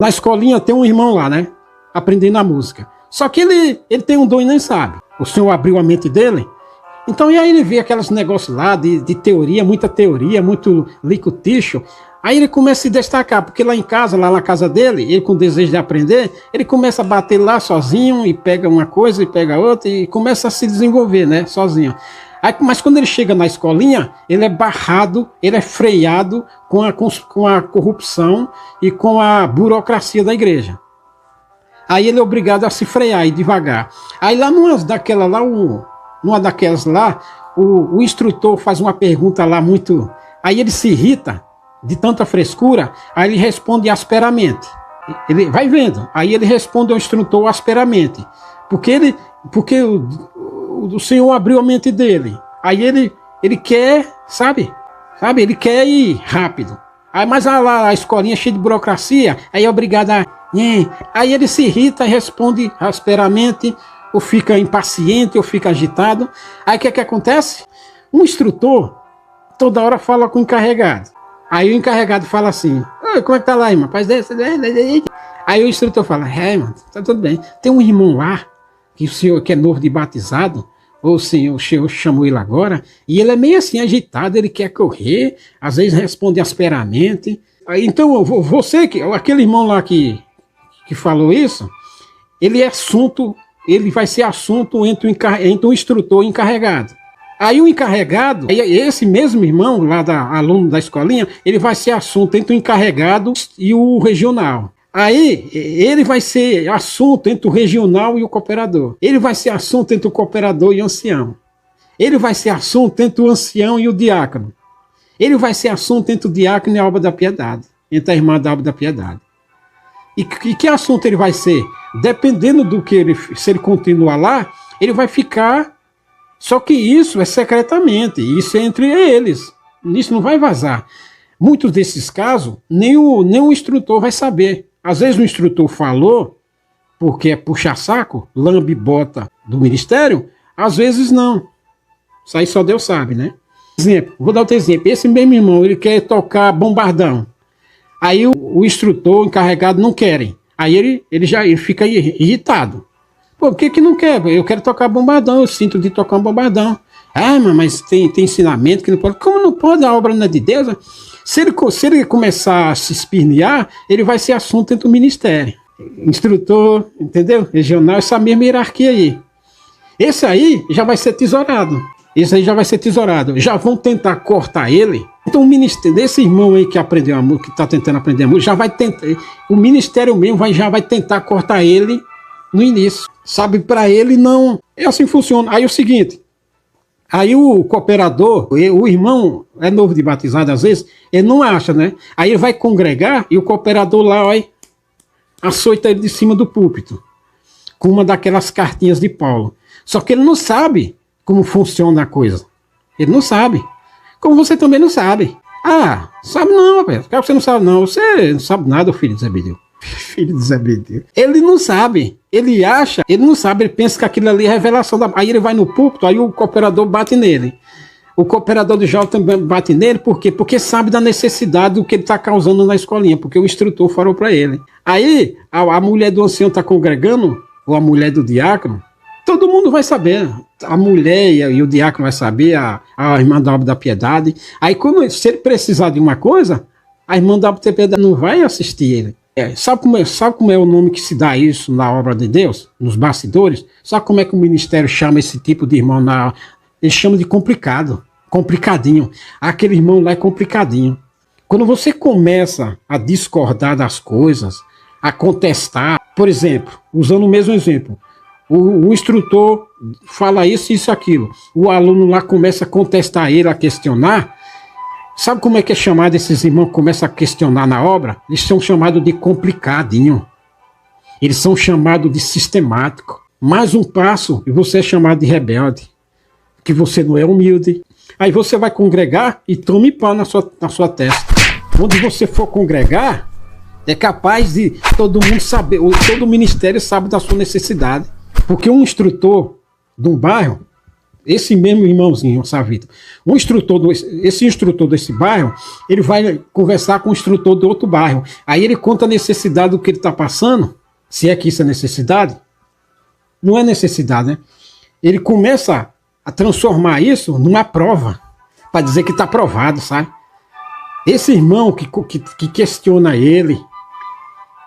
Na escolinha tem um irmão lá, né? Aprendendo a música. Só que ele tem um dom e nem sabe. O Senhor abriu a mente dele. Então, e aí ele vê aqueles negócios lá de teoria, muito lico-ticho. Aí ele começa a se destacar, porque lá em casa, lá na casa dele, ele com desejo de aprender, ele começa a bater lá sozinho e pega uma coisa e pega outra e começa a se desenvolver, né? Sozinho. Aí, mas quando ele chega na escolinha, ele é barrado, ele é freado com a corrupção e com a burocracia da igreja. Aí ele é obrigado a se frear e devagar. Aí lá numa daquelas lá, o instrutor faz uma pergunta lá muito... Aí ele se irrita de tanta frescura, aí ele responde asperamente. Ele vai vendo. Aí ele responde ao instrutor asperamente. Porque o Senhor abriu a mente dele. Aí ele quer, sabe? Ele quer ir rápido. Aí, mas lá a escolinha cheia de burocracia, aí é obrigado a... Aí ele se irrita e responde asperamente, ou fica impaciente, ou fica agitado. Aí o que acontece? Um instrutor toda hora fala com o encarregado. Aí o encarregado fala assim: como é que tá lá, irmão? Aí o instrutor fala: irmão, tá tudo bem. Tem um irmão lá, que o senhor que é novo de batizado, ou o senhor chamou ele agora, e ele é meio assim agitado, ele quer correr, às vezes responde asperamente. Aí, então, aquele irmão lá que falou isso, ele vai ser assunto entre o instrutor e o encarregado. Aí o encarregado, esse mesmo irmão lá aluno da escolinha, ele vai ser assunto entre o encarregado e o regional. Aí ele vai ser assunto entre o regional e o cooperador. Ele vai ser assunto entre o cooperador e o ancião. Ele vai ser assunto entre o ancião e o diácono. Ele vai ser assunto entre o diácono e a obra da piedade, entre a irmã da obra da piedade. E que assunto ele vai ser? Dependendo do que se ele continuar lá, ele vai ficar... Só que isso é secretamente, isso é entre eles. Isso não vai vazar. Muitos desses casos, nem o instrutor vai saber. Às vezes o instrutor falou, porque é puxa-saco, lambe-bota do ministério, às vezes não. Isso aí só Deus sabe, né? Exemplo, vou dar outro exemplo. Esse mesmo irmão, ele quer tocar bombardão. Aí o instrutor, o encarregado não querem. Aí ele fica irritado. Por que não quer? Eu quero tocar bombardão, eu sinto de tocar um bombardão. Mas tem ensinamento que não pode. Como não pode? A obra não é de Deus? Se ele começar a se espirnear, ele vai ser assunto entre o ministério. Instrutor, entendeu? Regional, essa mesma hierarquia aí. Esse aí já vai ser tesourado. Já vão tentar cortar ele. Então o ministério, desse irmão aí que aprendeu a música, que está tentando aprender a música, já vai tentar. O ministério mesmo já vai tentar cortar ele no início. Sabe, para ele não... É assim que funciona. Aí é o seguinte, aí o cooperador, o irmão é novo de batizado às vezes, ele não acha, né? Aí ele vai congregar e o cooperador lá, olha, açoita ele de cima do púlpito, com uma daquelas cartinhas de Paulo. Só que ele não sabe como funciona a coisa. Ele não sabe. Como você também não sabe. Sabe não, rapaz. Por que você não sabe não? Você não sabe nada, filho de Zebedeu. Filho de Zebedeu. Ele não sabe. Ele não sabe, ele pensa que aquilo ali é revelação Aí ele vai no púlpito, aí o cooperador bate nele. O cooperador do jovem também bate nele, por quê? Porque sabe da necessidade do que ele está causando na escolinha, porque o instrutor falou para ele. Aí a mulher do ancião está congregando, ou a mulher do diácono, todo mundo vai saber. A mulher e o diácono vai saber, a irmã da obra da piedade. Aí se ele precisar de uma coisa, a irmã da obra da piedade não vai assistir ele. Sabe como é o nome que se dá isso na obra de Deus? Nos bastidores? Sabe como é que o ministério chama esse tipo de irmão? Ele chama de complicado. Complicadinho. Aquele irmão lá é complicadinho. Quando você começa a discordar das coisas, a contestar, por exemplo, usando o mesmo exemplo, o instrutor fala isso, aquilo. O aluno lá começa a contestar ele, a questionar. Sabe como é que é chamado esses irmãos que começam a questionar na obra? Eles são chamados de complicadinho. Eles são chamados de sistemático. Mais um passo e você é chamado de rebelde. Que você não é humilde. Aí você vai congregar e tome pau na sua testa. Onde você for congregar, é capaz de todo mundo saber, todo o ministério sabe da sua necessidade. Porque um instrutor de um bairro, esse mesmo irmãozinho, Savito, esse instrutor desse bairro, ele vai conversar com o instrutor do outro bairro. Aí ele conta a necessidade do que ele está passando, se é que isso é necessidade. Não é necessidade, né? Ele começa a transformar isso numa prova, para dizer que está aprovado, sabe? Esse irmão que questiona ele,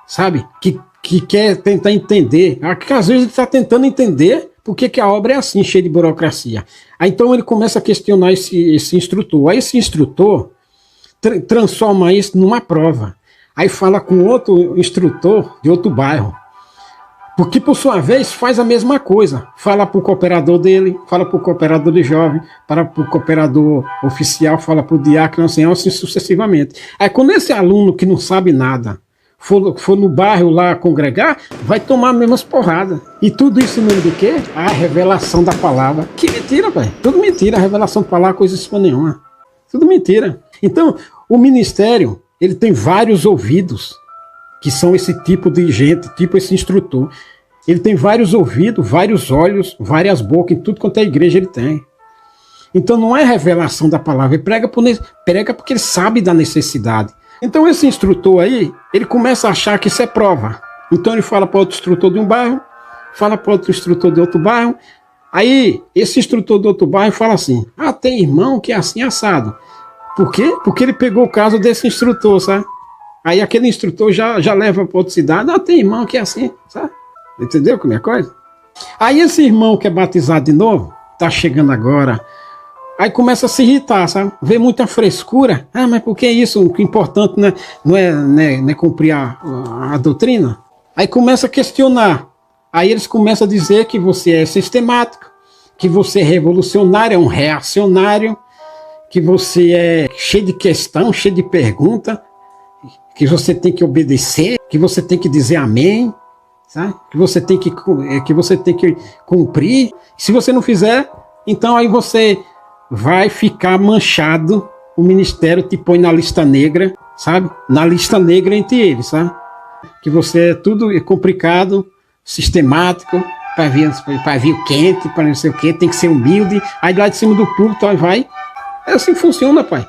sabe? Que quer tentar entender, que às vezes ele está tentando entender por que a obra é assim, cheia de burocracia. Aí então ele começa a questionar esse instrutor. Aí esse instrutor transforma isso numa prova. Aí fala com outro instrutor de outro bairro, porque por sua vez faz a mesma coisa. Fala para o cooperador dele, fala para o cooperador de jovem, para o cooperador oficial, fala para o diácono, assim sucessivamente. Aí quando esse aluno que não sabe nada for no bairro lá congregar, vai tomar as mesmas porradas. E tudo isso em nome de quê? A revelação da palavra. Que mentira, velho. Tudo mentira. A revelação da palavra, coisa isso nenhuma. Tudo mentira. Então, o ministério, ele tem vários ouvidos, que são esse tipo de gente, tipo esse instrutor. Ele tem vários ouvidos, vários olhos, várias bocas, em tudo quanto é igreja ele tem. Então não é revelação da palavra, ele prega porque ele sabe da necessidade. Então esse instrutor aí, ele começa a achar que isso é prova. Então ele fala para outro instrutor de um bairro, fala para outro instrutor de outro bairro. Aí esse instrutor do outro bairro fala assim, tem irmão que é assim assado. Por quê? Porque ele pegou o caso desse instrutor, sabe? Aí aquele instrutor já leva para outra cidade, tem irmão que é assim, sabe? Entendeu como é a coisa? Aí esse irmão que é batizado de novo, tá chegando agora, aí começa a se irritar, sabe? Vê muita frescura. Mas por que isso? O que é importante não é cumprir a doutrina? Aí começa a questionar. Aí eles começam a dizer que você é sistemático, que você é revolucionário, é um reacionário, que você é cheio de questão, cheio de pergunta, que você tem que obedecer, que você tem que dizer amém, sabe? Que você tem que cumprir. Se você não fizer, então aí você vai ficar manchado, o ministério te põe na lista negra, sabe? Na lista negra entre eles, sabe? Que você é tudo complicado, sistemático, pavio quente, para não sei o quê, tem que ser humilde, aí lá de cima do púlpito, aí vai. É assim que funciona, pai.